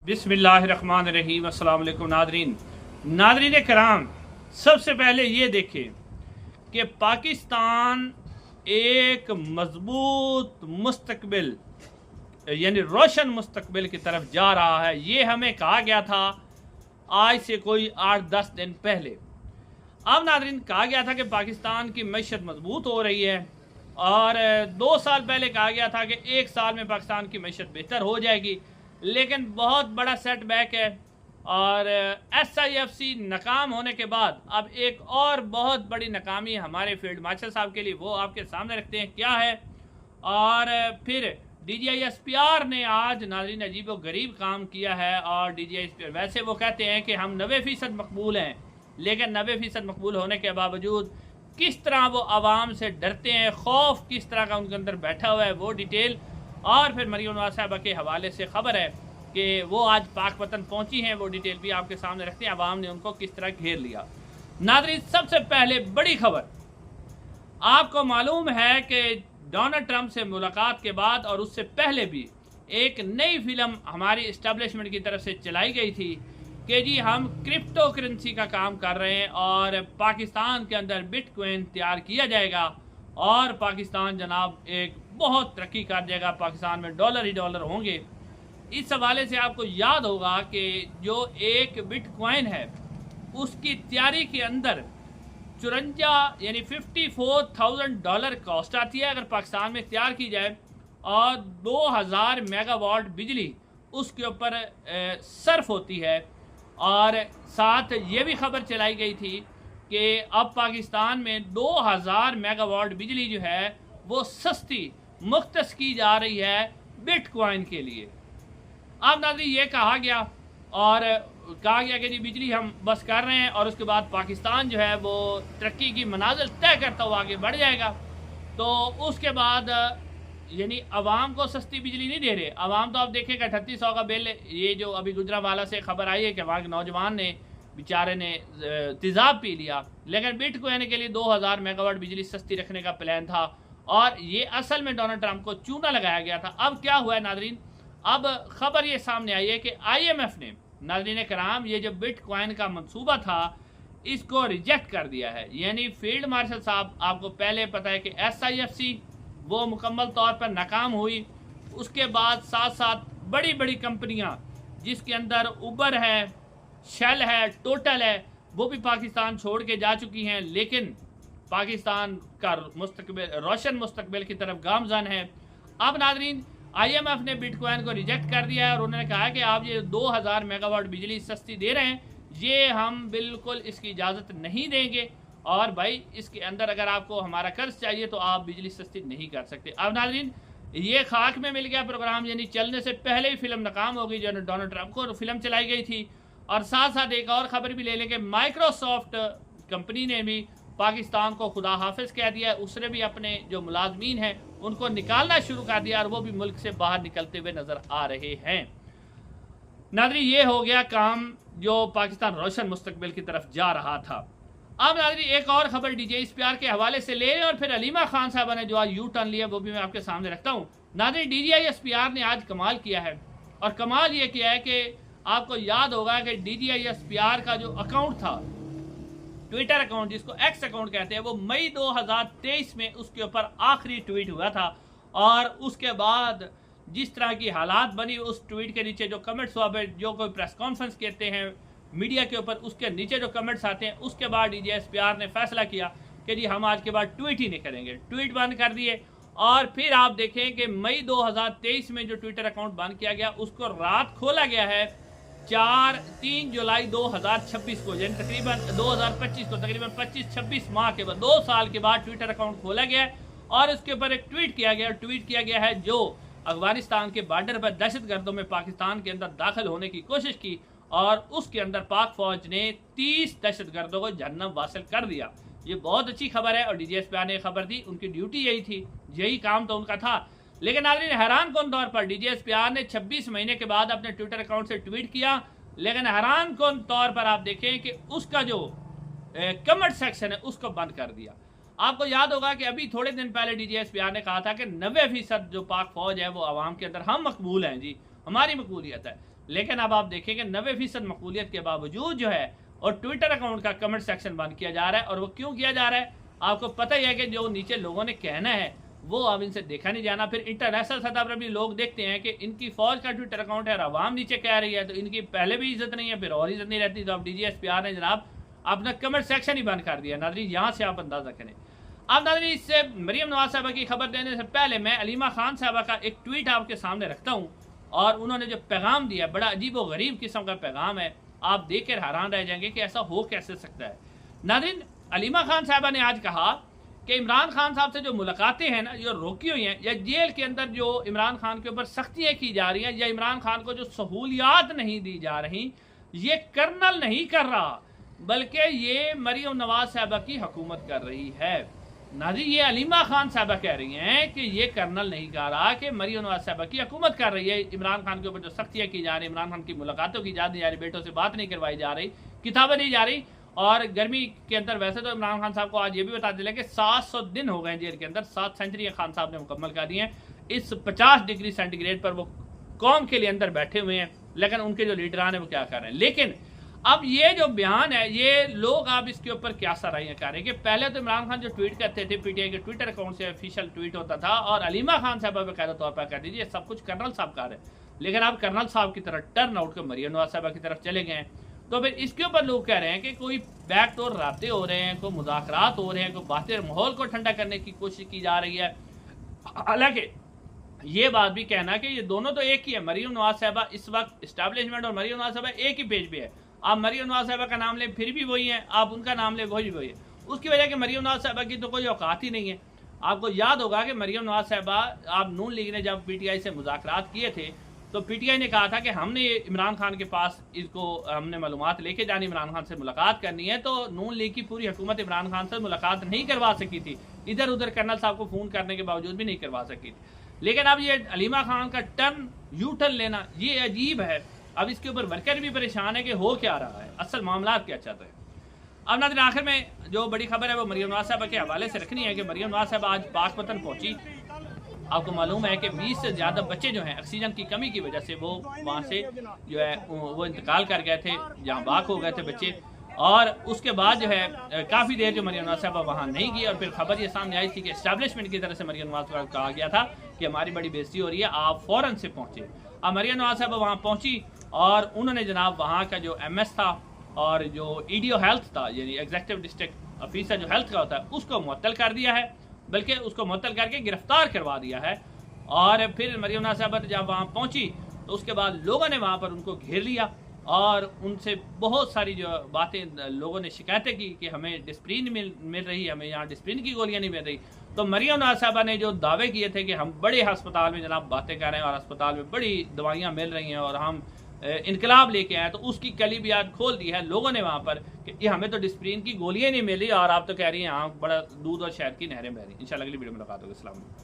बिस्मिल्लाहिर्रहमानिर्रहीम। अस्सलाम वालेकुम नादरीन कराम, सबसे पहले ये देखें कि पाकिस्तान एक मजबूत मुस्तकबिल यानी रोशन मुस्तकबिल की तरफ जा रहा है। ये हमें कहा गया था आज से कोई 8-10 दिन पहले। अब नादरीन कहा गया था कि पाकिस्तान की मैशत मजबूत हो रही है और 2 साल पहले कहा गया था कि 1 साल में पाकिस्तान की मैशत बेहतर हो जाएगी, लेकिन बहुत बड़ा सेटबैक है और SIFC नाकाम होने के बाद अब एक और बहुत बड़ी नाकामी हमारे फील्ड मार्शल साहब के लिए, वो आपके सामने रखते हैं क्या है। और फिर DGI SPR ने आज नाज़रीन अजीब व गरीब काम किया है। और DGI SPR वैसे वो कहते हैं कि हम 90% मकबूल हैं, लेकिन 90% मकबूल होने के बावजूद किस तरह वो आवाम से डरते हैं, खौफ किस तरह का उनके अंदर बैठा हुआ है, वो डिटेल। और फिर मरियम नवाज साहबा के हवाले से ख़बर है कि वो आज पाक वतन पहुंची हैं, वो डिटेल भी आपके सामने रखते हैं, अवाम ने उनको किस तरह घेर लिया। नाज़रीन सबसे पहले बड़ी खबर, आपको मालूम है कि डोनाल्ड ट्रंप से मुलाकात के बाद और उससे पहले भी एक नई फिल्म हमारी इस्टेब्लिशमेंट की तरफ से चलाई गई थी कि जी हम क्रिप्टो करेंसी का काम कर रहे हैं और पाकिस्तान के अंदर बिटकॉइन तैयार किया जाएगा और पाकिस्तान जनाब एक बहुत तरक्की कर जाएगा, पाकिस्तान में डॉलर ही डॉलर होंगे। इस हवाले से आपको याद होगा कि जो एक बिटकॉइन है उसकी तैयारी के अंदर 54 यानी $54,000 कॉस्ट आती है अगर पाकिस्तान में तैयार की जाए, और 2000 मेगावाट बिजली उसके ऊपर सर्फ होती है। और साथ ये भी खबर चलाई गई थी कि अब पाकिस्तान में 2000 मेगावाट बिजली जो है वो सस्ती मुख्तस की जा रही है बिटकॉइन के लिए। अब नाज़रीन ये कहा गया और कहा गया कि जी बिजली हम बस कर रहे हैं और उसके बाद पाकिस्तान जो है वो तरक्की की मनाजिल तय करता हुआ आगे बढ़ जाएगा। तो उसके बाद यानी आवाम को सस्ती बिजली नहीं दे रहे। आवाम तो आप देखेंगे 3800 का बिल, ये जो अभी गुजरांवाला से खबर आई है कि वहाँ के नौजवान ने बेचारे ने तेज़ाब पी लिया, लेकिन बिटकॉइन के लिए 2000 मेगावाट बिजली सस्ती रखने का प्लान था और ये असल में डोनाल्ड ट्रंप को चूना लगाया गया था। अब क्या हुआ है नाज़रीन, अब खबर ये सामने आई है कि IMF ने नाज़रीन कराम ये जो बिटकॉइन का मंसूबा था इसको रिजेक्ट कर दिया है। यानी फील्ड मार्शल साहब, आपको पहले पता है कि SIFC वो मुकम्मल तौर पर नाकाम हुई, उसके बाद साथ साथ बड़ी बड़ी कंपनियां जिसके अंदर उबर है, शेल है, टोटल है, वो भी पाकिस्तान छोड़ के जा चुकी हैं, लेकिन पाकिस्तान का मुस्तकबिल रोशन मुस्तकबिल की तरफ गामजन है। अब नाज़रीन IMF ने बिटकॉइन को रिजेक्ट कर दिया है और उन्होंने कहा कि आप ये 2000 मेगावाट बिजली सस्ती दे रहे हैं, ये हम बिल्कुल इसकी इजाज़त नहीं देंगे और भाई इसके अंदर अगर आपको हमारा कर्ज चाहिए तो आप बिजली सस्ती नहीं कर सकते। अब नाज़रीन ये खाक में मिल गया प्रोग्राम, यानी चलने से पहले ही फिल्म नाकाम हो गई जो डोनाल्ड ट्रंप को फिल्म चलाई गई थी। और साथ साथ एक और ख़बर भी ले लें कि माइक्रोसॉफ्ट कंपनी ने भी पाकिस्तान को खुदा हाफिज कह दिया। उसने भी अपने जो मुलाजमीन हैं उनको निकालना शुरू कर दिया और वो भी मुल्क से बाहर निकलते हुए नज़र आ रहे हैं। नाज़रीन ये हो गया काम जो पाकिस्तान रोशन मुस्तकबिल की तरफ जा रहा था। अब नाज़रीन एक और खबर DGI SPR के हवाले से ले और फिर अलीमा खान साहबा ने जो आज यू टर्न लिया वो भी मैं आपके सामने रखता हूँ। नाज़रीन DGI SPR ने आज कमाल किया है और कमाल ये किया है कि आपको याद होगा कि DGI SPR का जो अकाउंट था, ट्विटर अकाउंट जिसको X अकाउंट कहते हैं, वो मई 2023 में उसके ऊपर आखिरी ट्वीट हुआ था और उसके बाद जिस तरह की हालात बनी उस ट्वीट के नीचे जो कमेंट्स हुआ, जो कोई प्रेस कॉन्फ्रेंस कहते हैं मीडिया के ऊपर, उसके नीचे जो कमेंट्स आते हैं, उसके बाद DGI SPR ने फैसला किया कि जी हम आज के बाद ट्वीट ही नहीं करेंगे, ट्वीट बंद कर दिए। और फिर आप देखें कि मई 2023 में जो ट्विटर अकाउंट बंद किया गया उसको रात खोला गया है 3 जुलाई 2026 को, यानी तकरीबन 2025 को, तकरीबन 25-26 माह के बाद 2 साल के बाद ट्विटर अकाउंट खोला गया और उसके ऊपर एक ट्वीट किया गया है जो अफगानिस्तान के बॉर्डर पर दहशतगर्दों में पाकिस्तान के अंदर दाखिल होने की कोशिश की और उसके अंदर पाक फौज ने 30 दहशतगर्दों को जहन्नम वासिल कर दिया। ये बहुत अच्छी खबर है और DGI SPR ने खबर दी, उनकी ड्यूटी यही थी, यही काम तो उनका था। लेकिन नाज़रीन हैरान कौन तौर पर DGI SPR ने 26 महीने के बाद अपने ट्विटर अकाउंट से ट्वीट किया, लेकिन हैरान कौन तौर पर आप देखें कि उसका जो कमेंट सेक्शन है उसको बंद कर दिया। आपको याद होगा कि अभी थोड़े दिन पहले DGI SPR ने कहा था कि 90% जो पाक फौज है वो आवाम के अंदर हम मकबूल हैं, जी हमारी मकबूलियत है, लेकिन अब आप देखेंगे 90% मकबूलियत के बावजूद जो है और ट्विटर अकाउंट का कमेंट सेक्शन बंद किया जा रहा है। और वो क्यों किया जा रहा है आपको पता ही है कि जो नीचे लोगों ने कहना है वो अब इनसे देखा नहीं जाना। फिर इंटरनेशनल सतह पर भी लोग देखते हैं कि इनकी फौज का ट्विटर अकाउंट है और आवाम नीचे कह रही है, तो इनकी पहले भी इज्जत नहीं है, फिर और इज्जत नहीं रहती। तो अब DGSPR ने जनाब अपना कमेंट सेक्शन ही बंद कर दिया। नाज़रीन यहाँ से आप अंदाजा करें। अब नाज़रीन इससे मरियम नवाज साहबा की खबर देने से पहले मैं अलीमा खान साहबा का एक ट्वीट आपके सामने रखता हूँ, और उन्होंने जो पैगाम दिया बड़ा अजीब व गरीब किस्म का पैगाम है। आप देख कर हैरान रह जाएंगे कि ऐसा हो कैसे सकता है। नाज़रीन अलीमा खान साहबा ने आज कहा कि इमरान खान साहब से जो मुलाकातें हैं ना जो रोकी हुई हैं, या जेल के अंदर जो इमरान खान के ऊपर सख्तियाँ की जा रही हैं, या इमरान खान को जो सहूलियात नहीं दी जा रही, ये कर्नल नहीं कर रहा बल्कि ये मरियम नवाज साहबा की हुकूमत कर रही है। नाज़रीन ये अलीमा खान साहबा कह रही हैं कि ये कर्नल नहीं कर रहा कि मरियम नवाज साहबा की हुकूमत कर रही है। इमरान खान के ऊपर जो सख्तियाँ की जा रही, इमरान खान की मुलाकातों की जा रही, बेटों से बात नहीं करवाई जा रही, किताबें नहीं जा रही। और गर्मी के अंदर वैसे तो इमरान खान साहब को आज ये भी बता दिया कि 700 दिन हो गए जेल के अंदर, 7 सेंचुरियाँ खान साहब ने मुकम्मल कर दी हैं। इस 50 डिग्री सेंटीग्रेड पर वो कौम के लिए अंदर बैठे हुए हैं, लेकिन उनके जो लीडरान है वो क्या कर रहे हैं। लेकिन अब ये जो बयान है ये लोग आप इसके ऊपर क्या सराहियाँ कर रहे हैं कि पहले तो इमरान खान जो ट्वीट करते थे PTI के ट्विटर अकाउंट से ऑफिशियल ट्वीट होता था, और अलीमा खान साहब बाकायदा तौर पर कर दीजिए सब कुछ कर्नल साहब कर रहे हैं। लेकिन अब कर्नल साहब की तरफ टर्न आउट कर मरियम नवाज साहबा की तरफ चले गए हैं। तो फिर इसके ऊपर लोग कह रहे हैं कि कोई बैकडोर राब्ते हो रहे हैं, कोई मुज़ाकरात हो रहे हैं, कोई बातें माहौल को ठंडा करने की कोशिश की जा रही है। हालांकि ये बात भी कहना कि ये दोनों तो एक ही है। मरियम नवाज साहबा इस वक्त इस्टेब्लिशमेंट और मरियम नवाज साहबा एक ही पेज पे है। आप मरियम नवाज साहबा का नाम लें फिर भी वही है, आप उनका नाम लें वही है। उसकी वजह कि मरियम नवाज साहबा की तो कोई औकात ही नहीं है। आपको याद होगा कि मरियम नवाज साहबा आप नून लीग ने जब PTI से मुज़ाकरात किए थे तो PTI ने कहा था कि हमने इमरान खान के पास इसको हमने मालूमात लेके जानी, इमरान खान से मुलाकात करनी है। तो नून लीग की पूरी हुकूमत इमरान खान से मुलाकात नहीं करवा सकी थी, इधर उधर कर्नल साहब को फ़ोन करने के बावजूद भी नहीं करवा सकी थी। लेकिन अब ये अलीमा खान का यू टर्न लेना ये अजीब है। अब इसके ऊपर वर्कर भी परेशान है कि हो क्या रहा है, असल मामला क्या चल रहे हैं। अब नाज़रीन आखिर में जो बड़ी खबर है वो मरियम नवाज साहबा के हवाले से रखनी है कि मरियम नवाज साहबा आज पाक वतन पहुंची। आपको मालूम है कि 20 से ज़्यादा बच्चे जो हैं ऑक्सीजन की कमी की वजह से वो वहाँ से जो है वो इंतकाल कर गए थे, जहाँ बाक हो गए थे बच्चे। और उसके बाद जो है काफ़ी देर जो मरियम नवाज साहबा वहाँ नहीं गई, और फिर खबर ये सामने आई थी कि इस्टेब्लिशमेंट की तरफ से मरियम नवाज साहबा को कहा गया था कि हमारी बड़ी बेइज्जती हो रही है, आप फ़ौरन से पहुँचे। अब मरियम नवाज साहबा वहाँ पहुँची और उन्होंने जनाब वहाँ का जो MS था और जो EDO हेल्थ था, यानी एग्जीक्यूटिव डिस्ट्रिक्ट ऑफिसर जो हेल्थ का होता है, उसको मुअत्तल कर दिया है, बल्कि उसको मुअत्तल करके गिरफ्तार करवा दिया है। और फिर मरियम नवाज साहबा जब वहाँ पहुँची तो उसके बाद लोगों ने वहाँ पर उनको घेर लिया और उनसे बहुत सारी जो बातें लोगों ने शिकायतें की कि हमें डिस्प्रिन मिल रही है, हमें यहाँ डिस्प्रिन की गोलियाँ नहीं मिल रही। तो मरियम नवाज साहबा ने जो दावे किए थे कि हम बड़े अस्पताल में जनाब बातें कर रहे हैं और अस्पताल में बड़ी दवाइयाँ मिल रही हैं और हम इनकलाब लेके आए, तो उसकी कली भी आज खोल दी है लोगों ने वहाँ पर कि ये हमें तो डिस्प्रिन की गोलियाँ नहीं मिली और आप तो कह रही हैं यहाँ बड़ा दूध और शहद की नहरें बह रही। इंशाल्लाह अगली वीडियो में मुलाकात होगी। अस्सलाम वालेकुम।